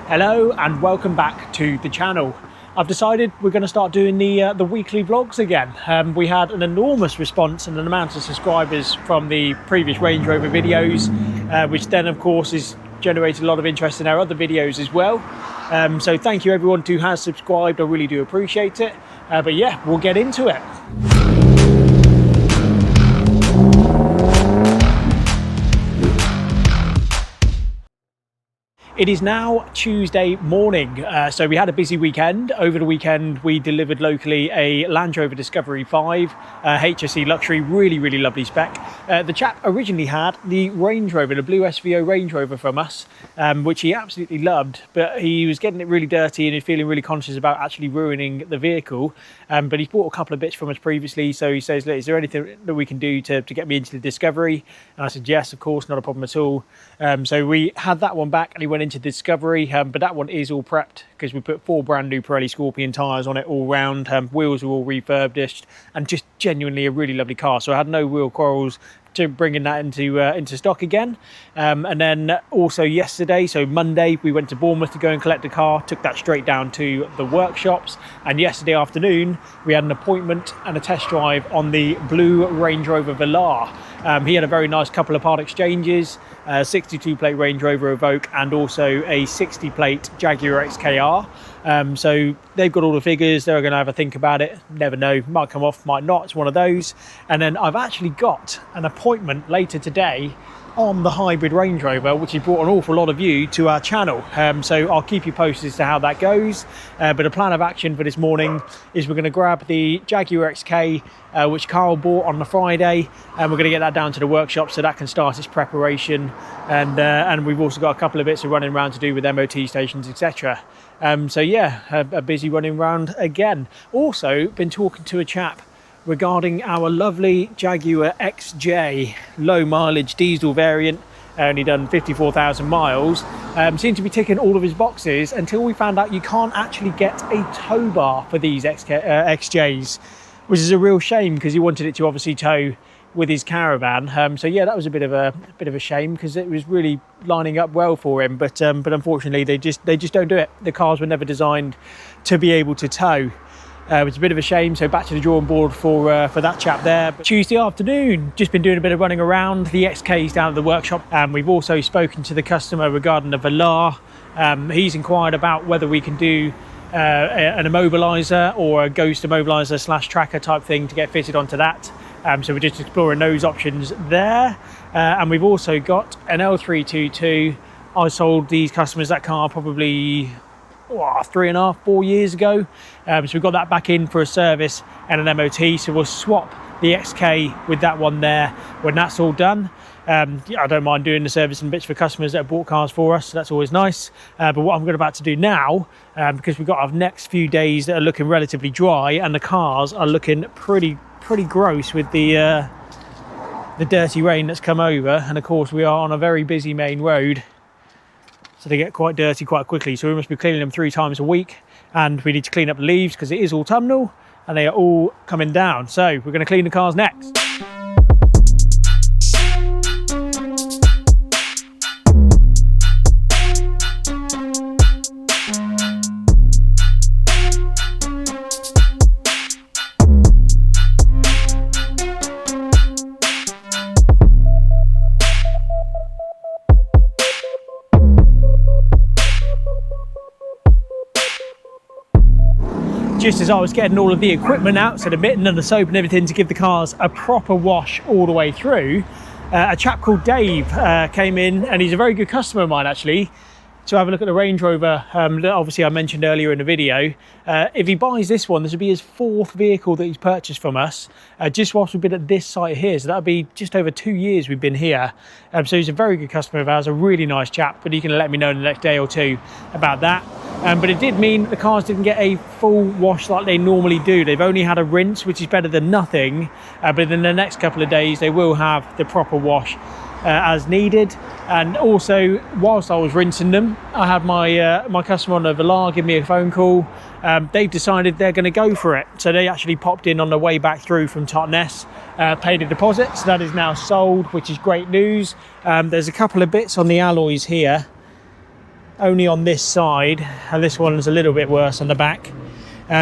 Hello and welcome back to the channel. I've decided we're going to start doing the weekly vlogs again. We had an enormous response and an amount of subscribers from the previous Range Rover videos, which then of course has generated a lot of interest in our other videos as well. So thank you everyone who has subscribed, I really do appreciate it. But yeah, we'll get into it. It is now Tuesday morning, so we had a busy weekend. Over the weekend we delivered locally a Land Rover Discovery 5 HSE luxury, really lovely spec. The chap originally had the Range Rover, the blue SVO Range Rover from us, which he absolutely loved, but he was getting it really dirty and he's feeling really conscious about actually ruining the vehicle. But he's bought a couple of bits from us previously, so he says, look, is there anything that we can do to get me into the Discovery? And I said, yes, of course, not a problem at all. So we had that one back and he went into Discovery, but that one is all prepped because we put 4 brand new Pirelli Scorpion tyres on it all round. Wheels were all refurbished and just genuinely a really lovely car. So I had no wheel quarrels to bringing that into stock again. And then also yesterday, so Monday, we went to Bournemouth to go and collect the car, took that straight down to the workshops, and yesterday afternoon we had an appointment and a test drive on the blue Range Rover Velar. He had a very nice couple of part exchanges, 62 plate Range Rover Evoque and also a 60 plate Jaguar XJ. So they've got all the figures, they're going to have a think about it, never know, might come off, might not, it's one of those. And then I've actually got an appointment later today on the hybrid Range Rover, which has brought an awful lot of you to our channel. So I'll keep you posted as to how that goes. But the plan of action for this morning is we're going to grab the Jaguar XJ, which Carl bought on the Friday, and we're going to get that down to the workshop so that can start its preparation. And we've also got a couple of bits of running around to do with MOT stations, etc. So yeah, a busy running around again. Also been talking to a chap regarding our lovely Jaguar XJ low mileage diesel variant, only done 54,000 miles. Seemed to be ticking all of his boxes until we found out you can't actually get a tow bar for these XJs, which is a real shame because he wanted it to obviously tow with his caravan. So yeah, that was a bit of a shame because it was really lining up well for him, but unfortunately they just don't do it. The cars were never designed to be able to tow. It's a bit of a shame, so back to the drawing board for that chap there. But Tuesday afternoon, just been doing a bit of running around. The XK's down at the workshop, and we've also spoken to the customer regarding the Velar. He's inquired about whether we can do an immobiliser or a ghost immobiliser / tracker type thing to get fitted onto that. So we're just exploring those options there. And we've also got an L322. I sold these customers that car probably 3.5, 4 years ago. So we've got that back in for a service and an MOT. So we'll swap the XK with that one there when that's all done. I don't mind doing the service and bits for customers that have bought cars for us, so that's always nice. But what I'm about to do now, because we've got our next few days that are looking relatively dry and the cars are looking pretty gross with the dirty rain that's come over, and of course we are on a very busy main road, so they get quite dirty quite quickly. So we must be cleaning them 3 times a week, and we need to clean up the leaves because it is autumnal and they are all coming down. So we're going to clean the cars next. Just as I was getting all of the equipment out, so the mitten and the soap and everything, to give the cars a proper wash all the way through, a chap called Dave came in, and he's a very good customer of mine actually, to have a look at the Range Rover that obviously I mentioned earlier in the video. If he buys this one, this will be his 4th vehicle that he's purchased from us, just whilst we've been at this site here. So that'll be just over 2 years we've been here. So he's a very good customer of ours, a really nice chap, but he can let me know in the next day or two about that. But it did mean the cars didn't get a full wash like they normally do. They've only had a rinse, which is better than nothing, but in the next couple of days they will have the proper wash as needed. And also, whilst I was rinsing them, I had my customer on the Velar give me a phone call. They've decided they're going to go for it, so they actually popped in on the way back through from Totnes, paid a deposit, so that is now sold, which is great news. There's a couple of bits on the alloys here only on this side, and this one's a little bit worse on the back.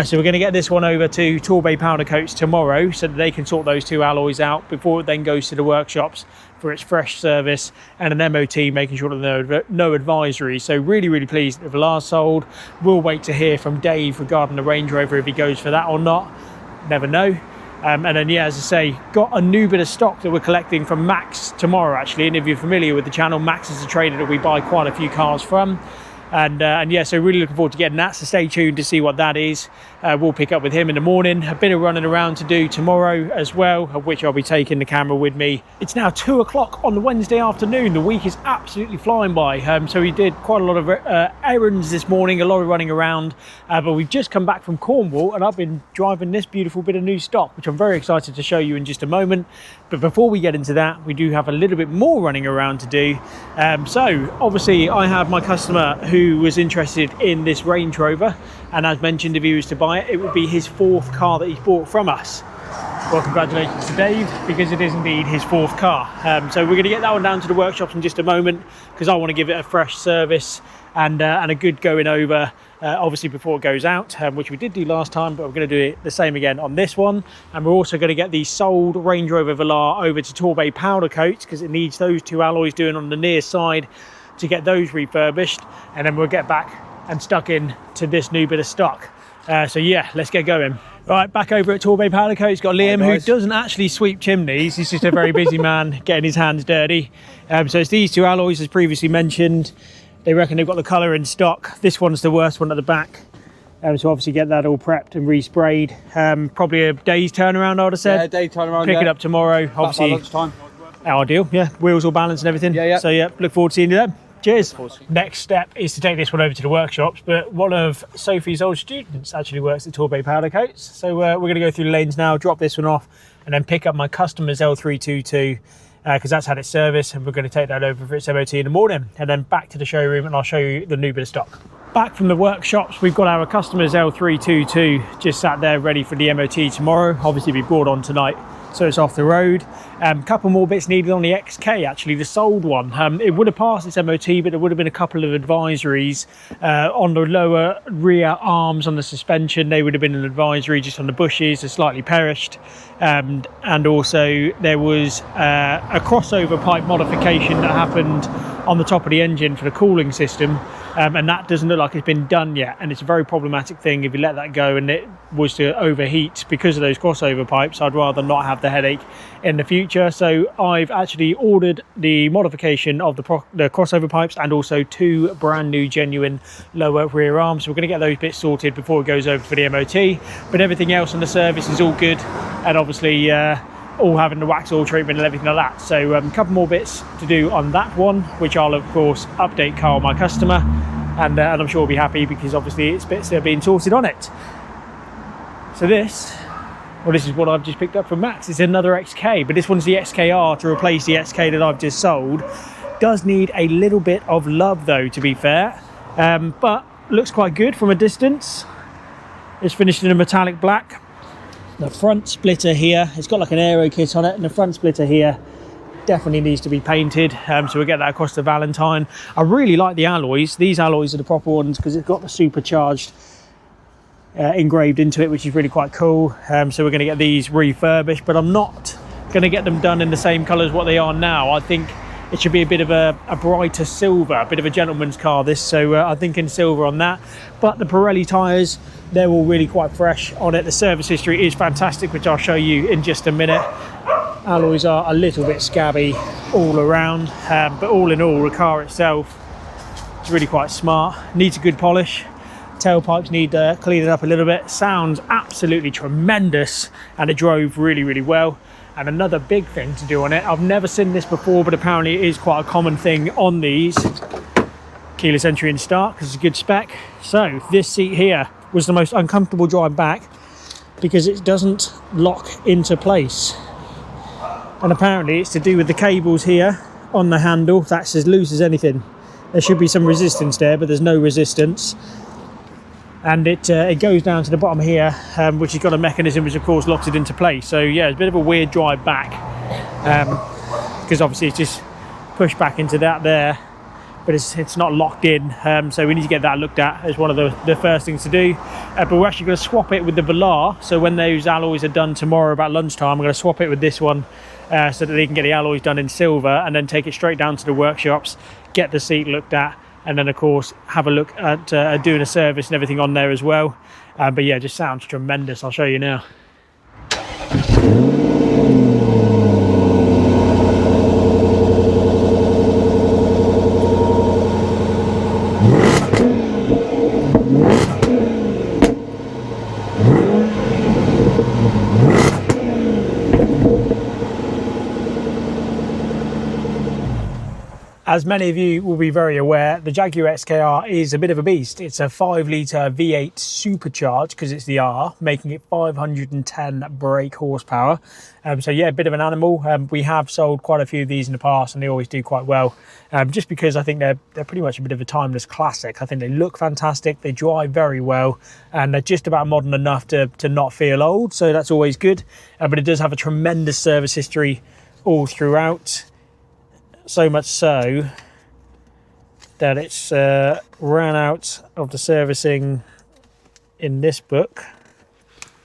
So we're going to get this one over to Torbay Powder Coats tomorrow so that they can sort those two alloys out before it then goes to the workshops for its fresh service and an MOT, making sure that there are no advisories. So really pleased that the last sold. We'll wait to hear from Dave regarding the Range Rover if he goes for that or not. Never know. And then, yeah, as I say, got a new bit of stock that we're collecting from Max tomorrow, actually. And if you're familiar with the channel, Max is a trader that we buy quite a few cars from. And yeah, so really looking forward to getting that, so stay tuned to see what that is. We'll pick up with him in the morning. A bit of running around to do tomorrow as well, of which I'll be taking the camera with me. It's now 2 o'clock on the Wednesday afternoon. The week is absolutely flying by. So we did quite a lot of errands this morning, a lot of running around, but we've just come back from Cornwall and I've been driving this beautiful bit of new stock, which I'm very excited to show you in just a moment. But before we get into that, we do have a little bit more running around to do. So obviously I have my customer who was interested in this Range Rover, and as mentioned, if he was to buy it, it would be his 4th car that he's bought from us. Well, congratulations to Dave, because it is indeed his 4th car. So we're going to get that one down to the workshops in just a moment, because I want to give it a fresh service and a good going over, obviously before it goes out, which we did do last time, but we're going to do it the same again on this one. And we're also going to get the sold Range Rover Velar over to Torbay Powder Coats, because it needs those two alloys doing on the near side to get those refurbished, and then we'll get back and stuck in to this new bit of stock. So yeah, let's get going. Right, back over at Torbay Powder Coats, got Liam, who doesn't actually sweep chimneys. He's just a very busy man getting his hands dirty. So it's these two alloys, as previously mentioned. They reckon they've got the colour in stock. This one's the worst one at the back. So obviously get that all prepped and resprayed. Probably a day's turnaround, I would have said. Yeah, day turnaround. Pick it up tomorrow. Obviously, lunchtime. Ideal, yeah. Wheels all balanced and everything. Yeah. So yeah, look forward to seeing you then. Cheers. Next step is to take this one over to the workshops, but one of Sophie's old students actually works at Torbay Powder Coats. So we're going to go through the lanes now, drop this one off, and then pick up my customer's L322, because that's had its service, and we're going to take that over for its MOT in the morning, and then back to the showroom, and I'll show you the new bit of stock. Back from the workshops, we've got our customer's L322 just sat there ready for the MOT tomorrow. Obviously, we brought on tonight, so it's off the road. Couple more bits needed on the XK, actually, the sold one. It would have passed its MOT, but there would have been a couple of advisories on the lower rear arms on the suspension. They would have been an advisory just on the bushes, they're slightly perished. And also there was a crossover pipe modification that happened on the top of the engine for the cooling system. And that doesn't look like it's been done yet, and it's a very problematic thing if you let that go and it was to overheat because of those crossover pipes. I'd rather not have the headache in the future, so I've actually ordered the modification of the crossover pipes and also 2 brand new genuine lower rear arms. So we're going to get those bits sorted before it goes over for the MOT, but everything else on the service is all good, and obviously all having the wax oil treatment and everything like that. So a couple more bits to do on that one, which I'll of course update Carl, my customer, and I'm sure he'll be happy, because obviously it's bits that are being sorted on it. So this is what I've just picked up from Max. It's another XK, but this one's the XKR to replace the XK that I've just sold. Does need a little bit of love though, to be fair, but looks quite good from a distance. It's finished in a metallic black. The front splitter here, it's got like an aero kit on it, and the front splitter here definitely needs to be painted, so we'll get that across to Valentine. I really like the alloys. These alloys are the proper ones because it's got the supercharged engraved into it, which is really quite cool. So we're going to get these refurbished, but I'm not going to get them done in the same colour as what they are now. I think it should be a bit of a brighter silver, a bit of a gentleman's car this, so I'm thinking silver on that. But the Pirelli tyres, they're all really quite fresh on it. The service history is fantastic, which I'll show you in just a minute. Alloys are a little bit scabby all around, but all in all, the car itself is really quite smart. Needs a good polish. Tailpipes need cleaning up a little bit. Sounds absolutely tremendous, and it drove really well. And another big thing to do on it, I've never seen this before, but apparently it is quite a common thing on these. Keyless entry and start, because it's a good spec. So this seat here was the most uncomfortable drive back because it doesn't lock into place. And apparently it's to do with the cables here on the handle. That's as loose as anything. There should be some resistance there, but there's no resistance. And it goes down to the bottom here, which has got a mechanism which of course locks it into place. So yeah, it's a bit of a weird drive back, because obviously it's just pushed back into that there, but it's not locked in, so we need to get that looked at as one of the first things to do. But we're actually going to swap it with the Velar, so when those alloys are done tomorrow about lunchtime, I'm going to swap it with this one so that they can get the alloys done in silver, and then take it straight down to the workshops, get the seat looked at, and then of course have a look at doing a service and everything on there as well. But yeah, just sounds tremendous. I'll show you now. As many of you will be very aware, the Jaguar XJR is a bit of a beast. It's a 5-litre V8 supercharged, because it's the R, making it 510 brake horsepower. So yeah, a bit of an animal. We have sold quite a few of these in the past, and they always do quite well. Just because I think they're pretty much a bit of a timeless classic. I think they look fantastic, they drive very well, and they're just about modern enough to not feel old, so that's always good. But it does have a tremendous service history all throughout. So much so that it's ran out of the servicing in this book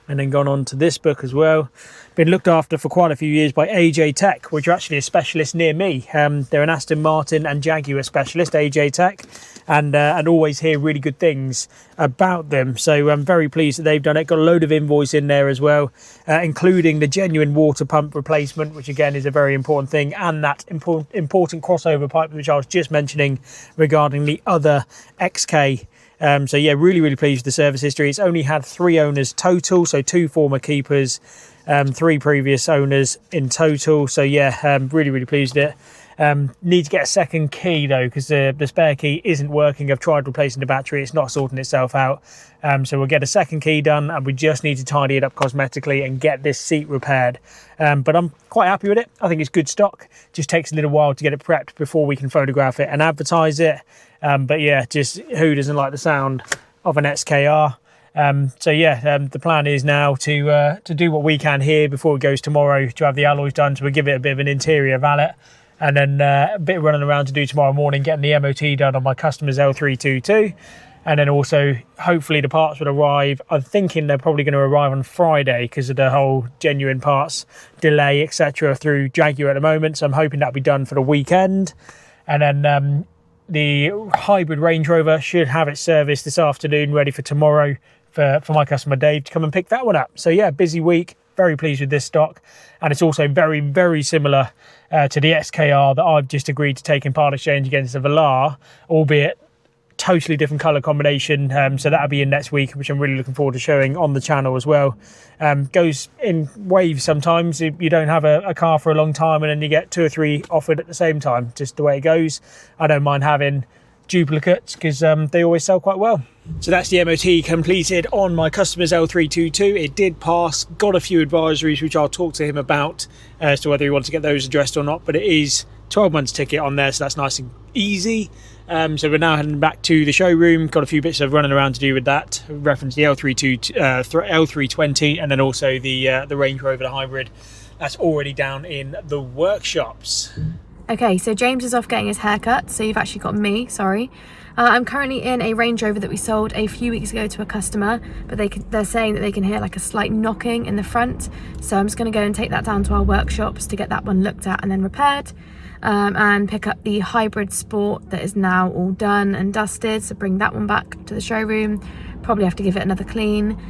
and then gone on to this book as well. Been looked after for quite a few years by AJ Tech, which are actually a specialist near me. They're an Aston Martin and Jaguar specialist, AJ Tech, and always hear really good things about them. So I'm very pleased that they've done it. Got a load of invoice in there as well, including the genuine water pump replacement, which again is a very important thing, and that important crossover pipe, which I was just mentioning regarding the other XK. So yeah, really pleased with the service history. It's only had 3 owners total, so 2 former keepers, 3 previous owners in total. So yeah, really pleased with it. Need to get a second key though, because the spare key isn't working. I've tried replacing the battery, it's not sorting itself out. So we'll get a second key done, and we just need to tidy it up cosmetically and get this seat repaired. But I'm quite happy with it. I think it's good stock. Just takes a little while to get it prepped before we can photograph it and advertise it. But yeah, just who doesn't like the sound of an XKR? So yeah, the plan is now to do what we can here before it goes tomorrow, to have the alloys done, so we'll give it a bit of an interior valet, and then a bit of running around to do tomorrow morning, getting the MOT done on my customer's L322, and then also hopefully the parts will arrive. I'm thinking they're probably going to arrive on Friday because of the whole genuine parts delay, etc., through Jaguar at the moment. So I'm hoping that'll be done for the weekend, and then the hybrid Range Rover should have its service this afternoon, ready for tomorrow for my customer Dave to come and pick that one up. So yeah, busy week, very pleased with this stock, and it's also very similar to the XKR that I've just agreed to take in part exchange against the Velar, albeit totally different colour combination. So that'll be in next week, which I'm really looking forward to showing on the channel as well. Goes in waves sometimes. You don't have a car for a long time and then you get 2 or 3 offered at the same time, just the way it goes. I don't mind having duplicates because they always sell quite well. So that's the MOT completed on my customer's L322. It did pass, got a few advisories which I'll talk to him about as to whether he wants to get those addressed or not, but it is 12 months ticket on there, so that's nice and easy. So we're now heading back to the showroom. Got a few bits of running around to do with that. Reference the L320, and then also the Range Rover, the hybrid. That's already down in the workshops. Okay, so James is off getting his haircut, so you've actually got me, sorry. I'm currently in a Range Rover that we sold a few weeks ago to a customer, but they're saying that they can hear like a slight knocking in the front. So I'm just going to go and take that down to our workshops to get that one looked at and then repaired. And pick up the hybrid Sport that is now all done and dusted, so bring that one back to the showroom. Probably have to give it another clean.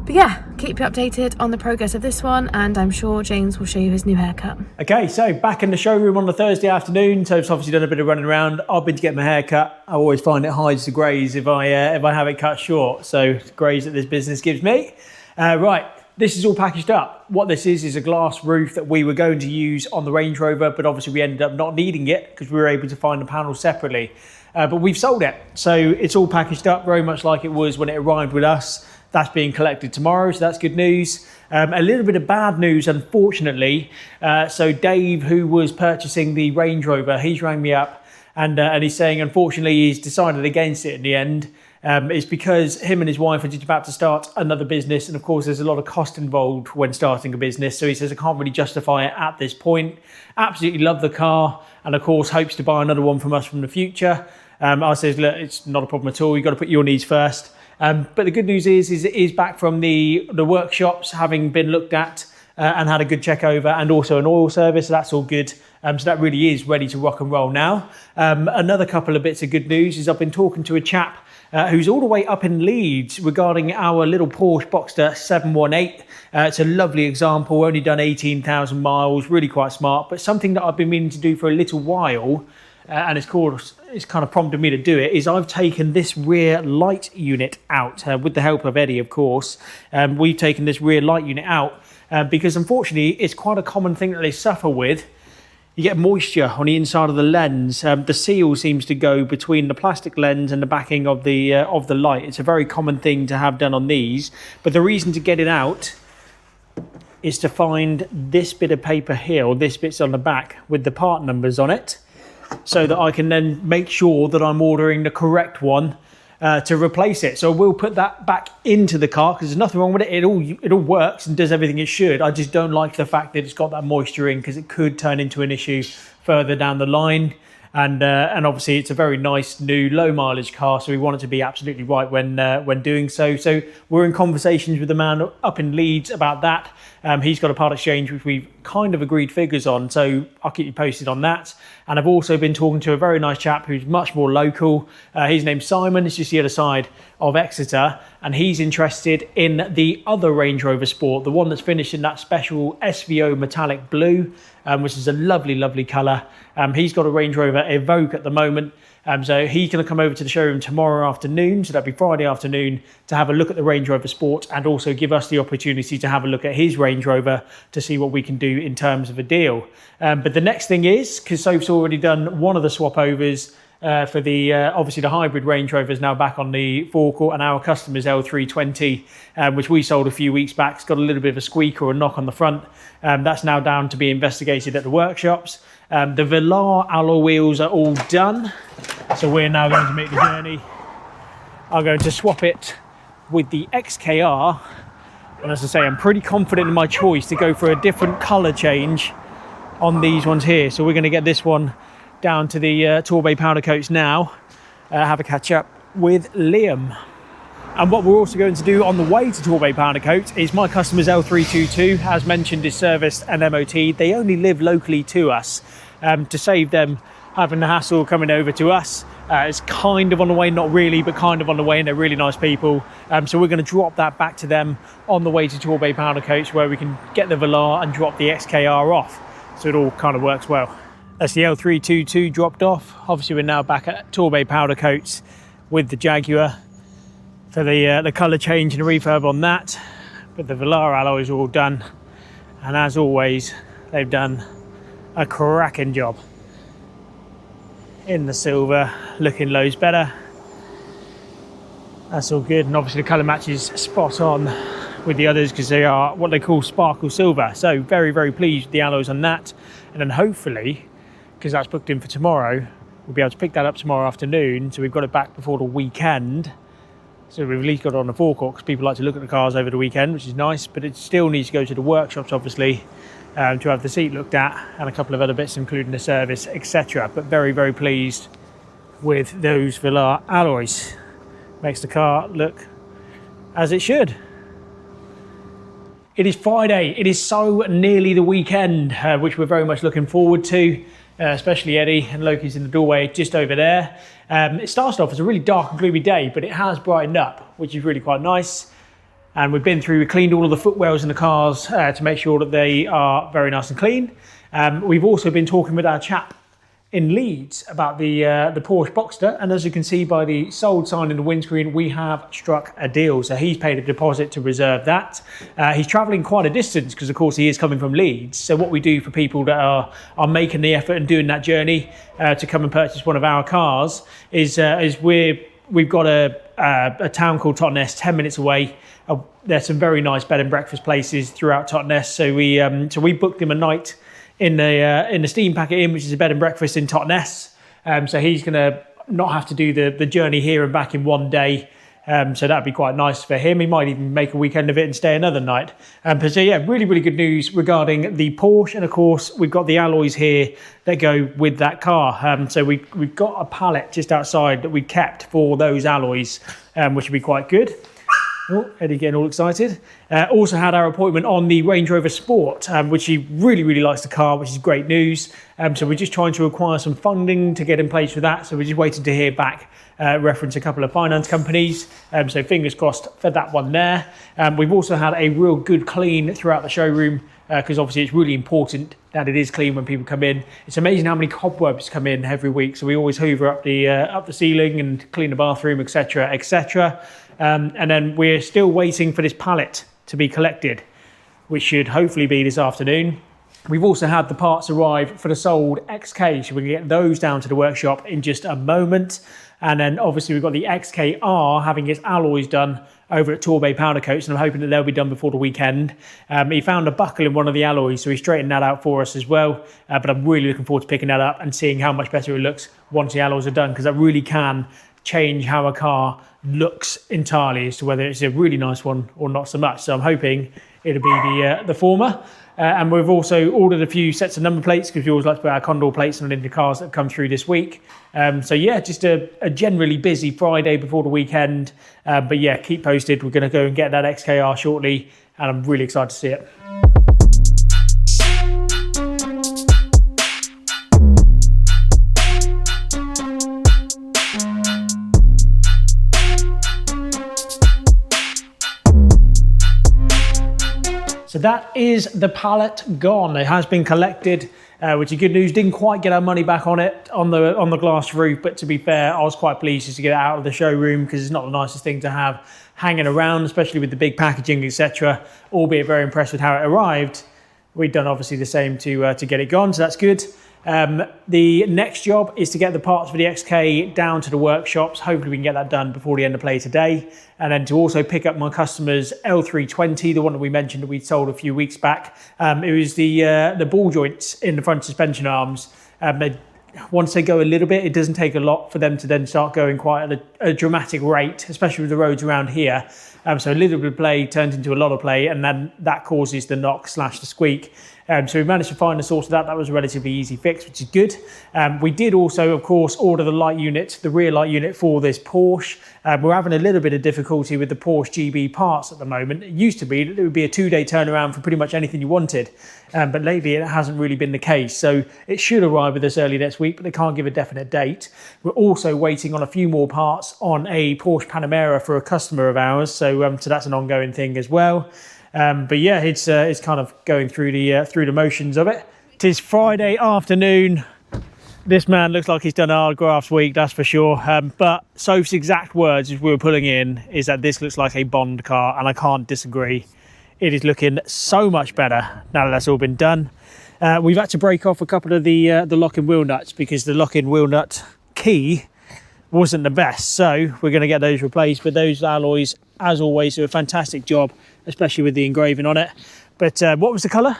But yeah, keep you updated on the progress of this one, and I'm sure James will show you his new haircut. Okay, so back in the showroom on the Thursday afternoon. So it's obviously done a bit of running around. I've been to get my hair cut. I always find it hides the greys if I have it cut short. So greys that this business gives me. Right, this is all packaged up. What this is a glass roof that we were going to use on the Range Rover, but obviously we ended up not needing it because we were able to find the panel separately. But we've sold it. So it's all packaged up very much like it was when it arrived with us. That's being collected tomorrow, so that's good news. A little bit of bad news, unfortunately. So Dave, who was purchasing the Range Rover, he's rang me up and he's saying, unfortunately, he's decided against it in the end. It's because him and his wife are just about to start another business, and of course there's a lot of cost involved when starting a business, so he says I can't really justify it at this point. Absolutely love the car, and of course hopes to buy another one from us from the future. I says, look, it's not a problem at all, you've got to put your needs first. But the good news is it is back from the workshops, having been looked at and had a good check over, and also an oil service, so that's all good. So that really is ready to rock and roll now. Another couple of bits of good news is I've been talking to a chap who's all the way up in Leeds regarding our little Porsche Boxster 718. It's a lovely example, only done 18,000 miles, really quite smart, but something that I've been meaning to do for a little while, and it's kind of prompted me to do it, is I've taken this rear light unit out, with the help of Eddie, of course. We've taken this rear light unit out because unfortunately it's quite a common thing that they suffer with. You get moisture on the inside of the lens. The seal seems to go between the plastic lens and the backing of the light. It's a very common thing to have done on these. But the reason to get it out is to find this bit of paper here, or this bit's on the back with the part numbers on it, so that I can then make sure that I'm ordering the correct one to replace it. So we'll put that back into the car because there's nothing wrong with it. It all works and does everything it should. I just don't like the fact that it's got that moisture in, because it could turn into an issue further down the line. And obviously it's a very nice new low mileage car, so we want it to be absolutely right when doing so. So we're in conversations with the man up in Leeds about that. He's got a part exchange which we've kind of agreed figures on, so I'll keep you posted on that. And I've also been talking to a very nice chap who's much more local. His name's Simon. It's just the other side of Exeter, and he's interested in the other Range Rover Sport, the one that's finished in that special SVO metallic blue, which is a lovely, lovely colour. He's got a Range Rover Evoque at the moment. So he's going to come over to the showroom tomorrow afternoon, so that'll be Friday afternoon, to have a look at the Range Rover Sport and also give us the opportunity to have a look at his Range Rover to see what we can do in terms of a deal. But the next thing is, because Soph's already done one of the swap overs for the obviously the hybrid Range Rover is now back on the forecourt, and our customer's L320, which we sold a few weeks back, it's got a little bit of a squeak or a knock on the front. That's now down to be investigated at the workshops. The Velar alloy wheels are all done, so we're now going to make the journey. I'm going to swap it with the XKR, and as I say, I'm pretty confident in my choice to go for a different colour change on these ones here. So we're going to get this one down to the Torbay powder coats now, have a catch up with Liam. And what we're also going to do on the way to Torbay powder coat is my customer's L322, as mentioned, is serviced and MOT. They only live locally to us, to save them having the hassle coming over to us. It's kind of on the way, not really, but kind of on the way, and they're really nice people. So we're going to drop that back to them on the way to Torbay powder coats, where we can get the Velar and drop the XKR off. So it all kind of works well. That's the L322 dropped off. Obviously we're now back at Torbay powder coats with the Jaguar for the colour change and the refurb on that. But the Velar alloys are all done, and as always they've done a cracking job. In the silver, looking loads better. That's all good, and obviously the colour match is spot on with the others because they are what they call sparkle silver. So very, very pleased with the alloys on that. And then hopefully, because that's booked in for tomorrow, we'll be able to pick that up tomorrow afternoon, so we've got it back before the weekend. So we've at least got it on the forecourt, because people like to look at the cars over the weekend, which is nice, but it still needs to go to the workshops, obviously, to have the seat looked at and a couple of other bits, including the service, etc. But very, very pleased with those Velar alloys. Makes the car look as it should. It is Friday. It is so nearly the weekend, which we're very much looking forward to, especially Eddie, and Loki's in the doorway just over there. It started off as a really dark and gloomy day, but it has brightened up, which is really quite nice. And we cleaned all of the footwells in the cars to make sure that they are very nice and clean. We've also been talking with our chap in Leeds about the Porsche Boxster, and as you can see by the sold sign in the windscreen, we have struck a deal. So he's paid a deposit to reserve that. He's travelling quite a distance because, of course, he is coming from Leeds. So what we do for people that are making the effort and doing that journey to come and purchase one of our cars is we've got a town called Totnes, 10 minutes away. There's some very nice bed and breakfast places throughout Totnes. So we booked him a night in the Steam Packet Inn, which is a bed and breakfast in Totnes. So he's going to not have to do the journey here and back in one day. So that'd be quite nice for him. He might even make a weekend of it and stay another night. But so yeah, really, really good news regarding the Porsche. And of course, we've got the alloys here that go with that car. So we've got a pallet just outside that we kept for those alloys, which would be quite good. Oh, Eddie getting all excited. Also had our appointment on the Range Rover Sport, which he really, really likes the car, which is great news. So we're just trying to acquire some funding to get in place for that. So we're just waiting to hear back, reference a couple of finance companies. So fingers crossed for that one there. We've also had a real good clean throughout the showroom, because obviously it's really important that it is clean when people come in. It's amazing how many cobwebs come in every week. So we always hoover up the ceiling and clean the bathroom, etc., etc. And then we're still waiting for this pallet to be collected, which should hopefully be this afternoon. We've also had the parts arrive for the sold XK, so we can get those down to the workshop in just a moment. And then obviously we've got the XKR having its alloys done over at Torbay Powder Coats, and I'm hoping that they'll be done before the weekend. He found a buckle in one of the alloys, so he straightened that out for us as well. But I'm really looking forward to picking that up and seeing how much better it looks once the alloys are done, because that really can change how a car looks entirely as to whether it's a really nice one or not so much. So I'm hoping it'll be the former. And we've also ordered a few sets of number plates, because we always like to put our Condor plates on into cars that have come through this week. So yeah, just a generally busy Friday before the weekend. But yeah, keep posted. We're going to go and get that XKR shortly, and I'm really excited to see it. So that is the pallet gone. It has been collected, which is good news. Didn't quite get our money back on it on the glass roof, but to be fair, I was quite pleased just to get it out of the showroom, because it's not the nicest thing to have hanging around, especially with the big packaging, etc. Albeit very impressed with how it arrived. We've done obviously the same to get it gone, so that's good. The next job is to get the parts for the XK down to the workshops. Hopefully we can get that done before the end of play today. And then to also pick up my customer's L320, the one that we mentioned that we'd sold a few weeks back. It was the ball joints in the front suspension arms. Once they go a little bit, it doesn't take a lot for them to then start going quite at a dramatic rate, especially with the roads around here. So a little bit of play turns into a lot of play, and then that causes the knock / the squeak. So we managed to find the source of that. That was a relatively easy fix, which is good. We did also, of course, order the light unit, the rear light unit for this Porsche. We're having a little bit of difficulty with the Porsche GB parts at the moment. It used to be that it would be a 2-day turnaround for pretty much anything you wanted. But lately it hasn't really been the case. So it should arrive with us early next week, but they can't give a definite date. We're also waiting on a few more parts on a Porsche Panamera for a customer of ours. So that's an ongoing thing as well. But yeah, it's kind of going through the motions of it. It is Friday afternoon. This man looks like he's done a hard graphs week, that's for sure. But Soph's exact words as we were pulling in is that this looks like a Bond car, and I can't disagree. It is looking so much better now that that's all been done. We've had to break off a couple of the lock-in wheel nuts, because the lock-in wheel nut key wasn't the best. So we're going to get those replaced. But those alloys, as always, do a fantastic job, especially with the engraving on it. But what was the colour?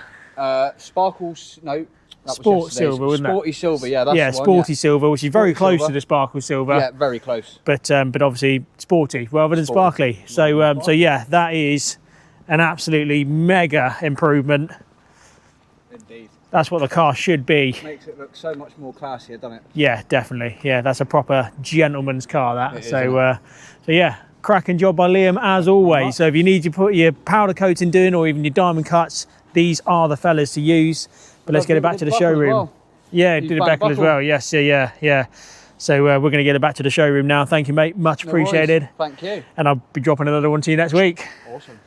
Sparkles, no. Sport silver, wasn't it? Sporty silver, yeah, that's the one, sporty silver, which is very close to the sparkle silver. Yeah, very close. But obviously sporty rather than sparkly. So so yeah, that is an absolutely mega improvement. Indeed. That's what the car should be. Makes it look so much more classier, doesn't it? Yeah, definitely. Yeah, that's a proper gentleman's car, that. So yeah, cracking job by Liam as always. So if you need to put your powder coating doing, or even your diamond cuts, these are the fellas to use. But let's get it back to the showroom. Well. Yeah, did a buckle as well. Yes, yeah. So we're going to get it back to the showroom now. Thank you, mate. Much appreciated. Thank you. And I'll be dropping another one to you next week. Awesome.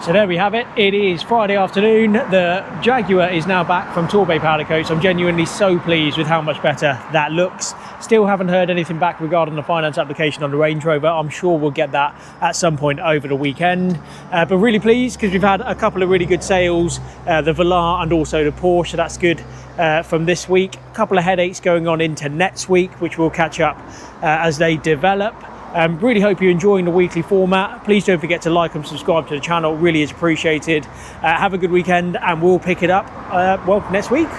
So there we have it. It is Friday afternoon. The Jaguar is now back from Torbay Powder Coats. I'm genuinely so pleased with how much better that looks. Still haven't heard anything back regarding the finance application on the Range Rover. I'm sure we'll get that at some point over the weekend. But really pleased, because we've had a couple of really good sales, the Velar and also the Porsche. So that's good from this week. A couple of headaches going on into next week, which we'll catch up as they develop. Really hope you're enjoying the weekly format. Please don't forget to like and subscribe to the channel. Really is appreciated. Have a good weekend, and we'll pick it up next week.